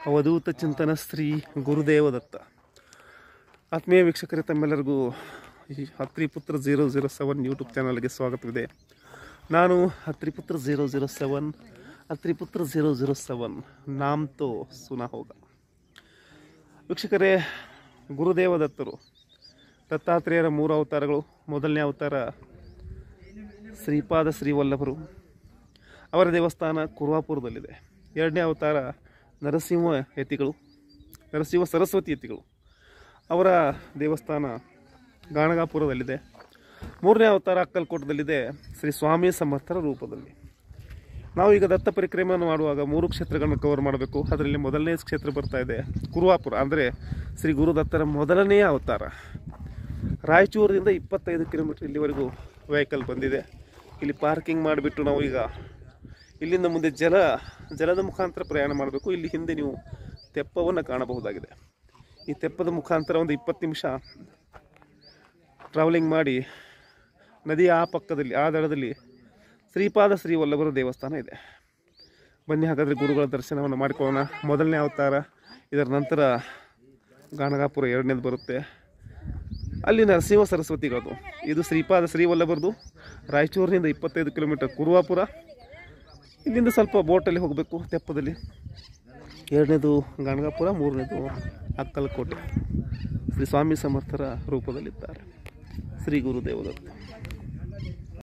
ಅವಧೂತ ಚಿಂತನ ಶ್ರೀ ಗುರುದೇವದತ್ತ. ಆತ್ಮೀಯ ವೀಕ್ಷಕರೇ, ತಮ್ಮೆಲ್ಲರಿಗೂ ಈ ಅತ್ರಿಪುತ್ರ 007 ಯೂಟ್ಯೂಬ್ ಚಾನಲ್ಗೆ ಸ್ವಾಗತವಿದೆ. ನಾನು ಅತ್ರಿಪುತ್ರ 007 ನಾಮ್ ತೋ ಸುನಾ ಹೋಗ. ವೀಕ್ಷಕರೇ, ಗುರುದೇವದತ್ತರು ದತ್ತಾತ್ರೇಯರ 3 ಅವತಾರಗಳು. ಮೊದಲನೇ ಅವತಾರ ಶ್ರೀಪಾದ ಶ್ರೀವಲ್ಲಭರು. ಅವರ ದೇವಸ್ಥಾನ ಕುರುವಾಪುರದಲ್ಲಿದೆ. ಎರಡನೇ ಅವತಾರ ನರಸಿಂಹ ಸರಸ್ವತಿ ಯತಿಗಳು. ಅವರ ದೇವಸ್ಥಾನ ಗಾಣಗಾಪುರದಲ್ಲಿದೆ. ಮೂರನೇ ಅವತಾರ ಅಕ್ಕಲಕೋಟದಲ್ಲಿದೆ, ಶ್ರೀ ಸ್ವಾಮಿ ಸಮರ್ಥರ ರೂಪದಲ್ಲಿ. ನಾವು ಈಗ ದತ್ತ ಪರಿಕ್ರಮೆಯನ್ನು ಮಾಡುವಾಗ 3 ಕ್ಷೇತ್ರಗಳನ್ನು ಕವರ್ ಮಾಡಬೇಕು. ಅದರಲ್ಲಿ ಮೊದಲನೇ ಕ್ಷೇತ್ರ ಬರ್ತಾ ಇದೆ ಕುರುವಾಪುರ, ಅಂದರೆ ಶ್ರೀ ಗುರುದತ್ತರ ಮೊದಲನೆಯ ಅವತಾರ. ರಾಯಚೂರಿನಿಂದ 25 ಕಿಲೋಮೀಟರ್ ಇಲ್ಲಿವರೆಗೂ ವೆಹಿಕಲ್ ಬಂದಿದೆ. ಇಲ್ಲಿ ಪಾರ್ಕಿಂಗ್ ಮಾಡಿಬಿಟ್ಟು ನಾವು ಈಗ ಇಲ್ಲಿಂದ ಮುಂದೆ ಜಲದ ಮುಖಾಂತರ ಪ್ರಯಾಣ ಮಾಡಬೇಕು. ಇಲ್ಲಿ ಹಿಂದೆ ನೀವು ತೆಪ್ಪವನ್ನು ಕಾಣಬಹುದಾಗಿದೆ. ಈ ತೆಪ್ಪದ ಮುಖಾಂತರ ಒಂದು 20 ನಿಮಿಷ ಟ್ರಾವೆಲಿಂಗ್ ಮಾಡಿ ನದಿಯ ಆ ಪಕ್ಕದಲ್ಲಿ, ಆ ದಡದಲ್ಲಿ ಶ್ರೀಪಾದ ಶ್ರೀವಲ್ಲಭರ ದೇವಸ್ಥಾನ ಇದೆ. ಬನ್ನಿ, ಹಾಗಾದರೆ ಗುರುಗಳ ದರ್ಶನವನ್ನು ಮಾಡಿಕೊಳ್ಳೋಣ. ಮೊದಲನೇ ಅವತಾರ, ಇದರ ನಂತರ ಗಾಣಗಾಪುರ ಎರಡನೇದು ಬರುತ್ತೆ. ಅಲ್ಲಿ ನರಸಿಂಹ ಸರಸ್ವತಿಗಳದು. ಇದು ಶ್ರೀಪಾದ ಶ್ರೀವಲ್ಲಭರದು. ರಾಯಚೂರಿನಿಂದ 25 ಕಿಲೋಮೀಟರ್ ಕುರುವಾಪುರ. ಇಲ್ಲಿಂದ ಸ್ವಲ್ಪ ಬೋಟಲ್ಲಿ ಹೋಗಬೇಕು ತೆಪ್ಪದಲ್ಲಿ. ಎರಡನೇದು ಗಾಣಗಾಪುರ, ಮೂರನೇದು ಅಕ್ಕಲಕೋಟೆ. ಶ್ರೀ ಸ್ವಾಮಿ ಸಮರ್ಥರ ರೂಪದಲ್ಲಿದ್ದಾರೆ ಶ್ರೀ ಗುರುದೇವದತ್ತ.